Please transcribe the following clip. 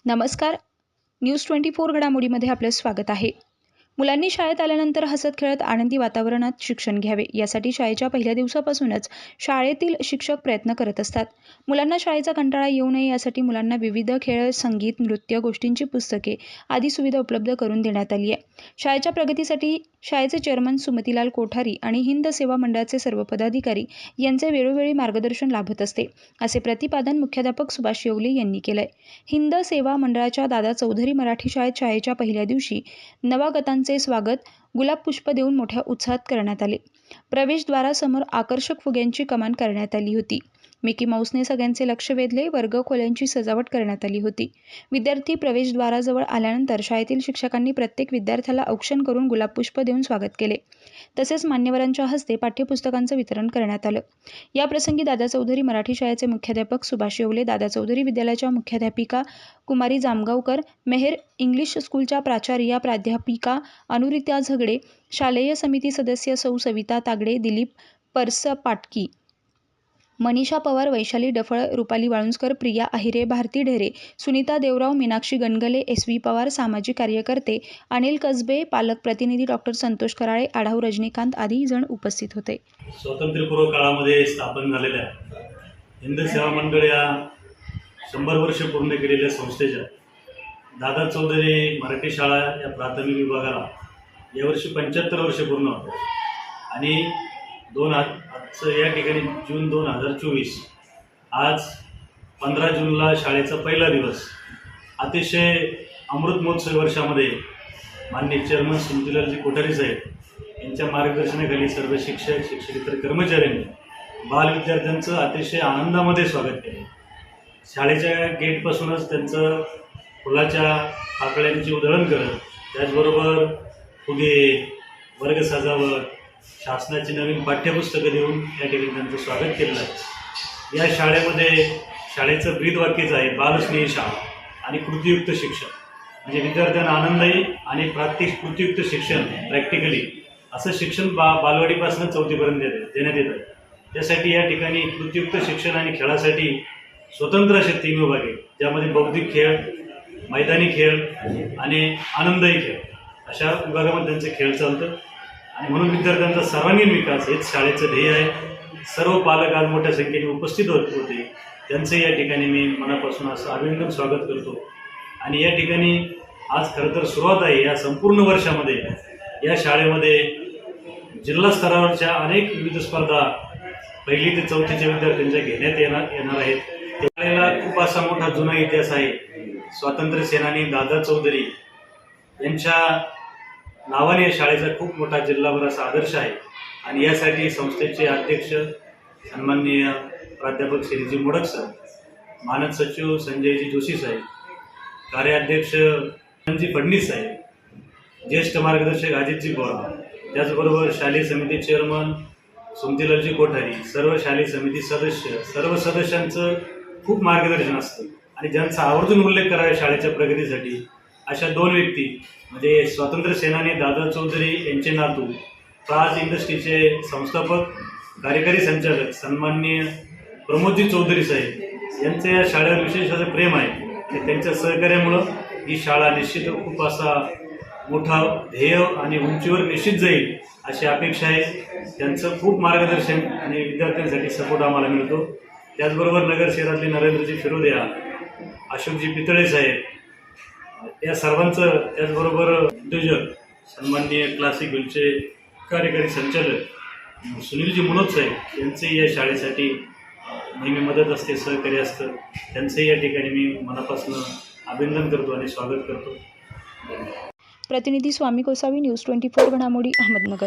नमस्कार. न्यूज 24 घडामोडीमध्ये आपलं स्वागत आहे. मुलांनी शाळेत आल्यानंतर हसत खेळत आनंदी वातावरणात शिक्षण घ्यावे यासाठी शाळेच्या पहिल्या दिवसापासूनच शाळेतील शिक्षक प्रयत्न करत असतात. मुलांना शाळेचा कंटाळा येऊ नये यासाठी मुलांना विविध खेळ, संगीत, नृत्य, गोष्टींची पुस्तके आदी सुविधा उपलब्ध करून देण्यात आली आहे. शाळेच्या प्रगतीसाठी शाळेचे चेअरमन सुमतीलाल कोठारी आणि हिंद सेवा मंडळाचे सर्व पदाधिकारी यांचे वेळोवेळी मार्गदर्शन लाभत असते, असे प्रतिपादन मुख्याध्यापक सुभाष येवले यांनी केलंय. हिंद सेवा मंडळाच्या दादा चौधरी मराठी शाळेत शाळेच्या पहिल्या दिवशी नवागतांचे स्वागत गुलाब पुष्प देऊन मोठ्या उत्साहात करण्यात आले. प्रवेशद्वारासमोर आकर्षक फुग्यांची कमान करण्यात आली होती. मिकी माऊसने सगळ्यांचे लक्ष वेधले. वर्ग खोल्यांची सजावट करण्यात आली होती. विद्यार्थी प्रवेशद्वाराजवळ आल्यानंतर शाळेतील शिक्षकांनी प्रत्येक विद्यार्थ्याला औक्षण करून गुलाब पुष्प देऊन स्वागत केले. तसेच मान्यवरांच्या हस्ते पाठ्यपुस्तकांचं वितरण करण्यात आलं. या प्रसंगी दादा चौधरी मराठी शाळेचे मुख्याध्यापक सुभाष येवले, दादा चौधरी विद्यालयाच्या मुख्याध्यापिका कुमारी जामगावकर, मेहेर इंग्लिश स्कूलच्या प्राचार्या प्राध्यापिका अनुरिता झगडे, शालेय समिती सदस्य सौ सविता तागडे, दिलीप परसपाटकी, मनीषा पवार, वैशाली डफळ, रुपाली वाळुंजकर, प्रिया आहिरे, भारती ढेरे, सुनीता देवराव, मीनाक्षी गणगले, एस.व्ही. पवार, सामाजिक कार्यकर्ते अनिल कसबे, पालक प्रतिनिधी डॉक्टर संतोष कराळे, आढाव रजनीकांत आदी जण उपस्थित होते. स्वातंत्र्यपूर्व काळामध्ये स्थापन झालेल्या हिंद सेवा मंडळ या 100 वर्ष पूर्ण केलेल्या संस्थेच्या दादा चौधरी मराठी शाळा या प्राथमिक विभागाला यावर्षी 75 वर्ष पूर्ण होते आणि आजचं या ठिकाणी जून 2024 आज 15 जूनला शाळेचा पहिला दिवस. अतिशय अमृत महोत्सव वर्षामध्ये माननीय चेअरमन सुमतीलालजी कोठारी साहेब यांच्या मार्गदर्शनाखाली सर्व शिक्षक, शिक्षकेतर कर्मचाऱ्यांनी बालविद्यार्थ्यांचं अतिशय आनंदामध्ये स्वागत केले. शाळेच्या गेटपासूनच त्यांचं फुलाच्या पाकळ्यांची उधळण करत, त्याचबरोबर फुगे, वर्ग सजावट, शासनाची नवीन पाठ्यपुस्तकं देऊन या ठिकाणी त्यांचं स्वागत केलं आहे. या शाळेमध्ये शाळेचं ब्रीदवाक्यच आहे बालस्नेही शाळा आणि कृतीयुक्त शिक्षण. म्हणजे विद्यार्थ्यांना आनंददायी आणि प्रात्यक्षिक कृतीयुक्त शिक्षण, प्रॅक्टिकली असं शिक्षण बालवाडीपासून 4थीपर्यंत देण्यात येतं. त्यासाठी या ठिकाणी कृतीयुक्त शिक्षण आणि खेळासाठी स्वतंत्र असे 3 विभाग आहेत, ज्यामध्ये बौद्धिक खेळ, मैदानी खेळ आणि आनंददायी खेळ अशा विभागामध्ये त्यांचे खेळ चालतं. आणि म्हणून विद्यार्थ्यांचा सर्वांगीण विकास हेच शाळेचं ध्येय आहे. सर्व पालक आज मोठ्या संख्येने उपस्थित होते, त्यांचं या ठिकाणी मी मनापासून असं अभिनंदन स्वागत करतो. आणि या ठिकाणी आज खरं तर सुरुवात आहे. या संपूर्ण वर्षामध्ये या शाळेमध्ये जिल्हा स्तरावरच्या अनेक विविध स्पर्धा 1ली ते 4थीच्या विद्यार्थ्यांच्या घेण्यात येणार आहेत. शाळेला खूप असा मोठा जुना इतिहास आहे. स्वातंत्र्य सेनानी दादा चौधरी यांच्या नावाने या शाळेचा खूप मोठा जिल्हाभर असा आदर्श आहे. आणि यासाठी संस्थेचे अध्यक्ष सन्माननीय प्राध्यापक श्रीजी मोडक सर, मानद सचिव संजयजी जोशी साहेब, कार्याध्यक्ष जी फडणीस साहेब, ज्येष्ठ मार्गदर्शक अजितजी पवार, त्याचबरोबर शालेय समिती चेअरमन सुमतीलालजी कोठारी, सर्व शालेय समिती सदस्य, सर्व सदस्यांचं खूप मार्गदर्शन असतं. आणि ज्यांचा आवर्जून उल्लेख करावा शाळेच्या प्रगतीसाठी अशा 2 व्यक्ती म्हणजे स्वातंत्र्य सेनानी दादा चौधरी यांचे नातू, प्राज इंडस्ट्रीचे संस्थापक कार्यकारी संचालक सन्माननीय प्रमोदजी चौधरी साहेब यांचे या शाळेवर विशेष असं प्रेम आहे. आणि त्यांच्या सहकार्यामुळं ही शाळा निश्चित खूप असा मोठा ध्येय आणि उंचीवर निश्चित जाईल अशी अपेक्षा आहे. त्यांचं खूप मार्गदर्शन आणि विद्यार्थ्यांसाठी सपोर्ट आम्हाला मिळतो. त्याचबरोबर नगर शहरातले नरेंद्रजी फिरोदिया, अशोकजी पितळे साहेब या सर्वांचं, त्याचबरोबर उद्योजक सन्माननीय क्लासिक व्हीलचे कार्यकारी संचालक सुनीलजी मनोज साहेब यांचेही या शाळेसाठी नेहमी मदत असते, सहकार्य असतं. त्यांचंही या ठिकाणी मी मनापासून अभिनंदन करतो आणि स्वागत करतो. प्रतिनिधी स्वामी गोसावी, न्यूज 24 घडामोडी, अहमदनगर.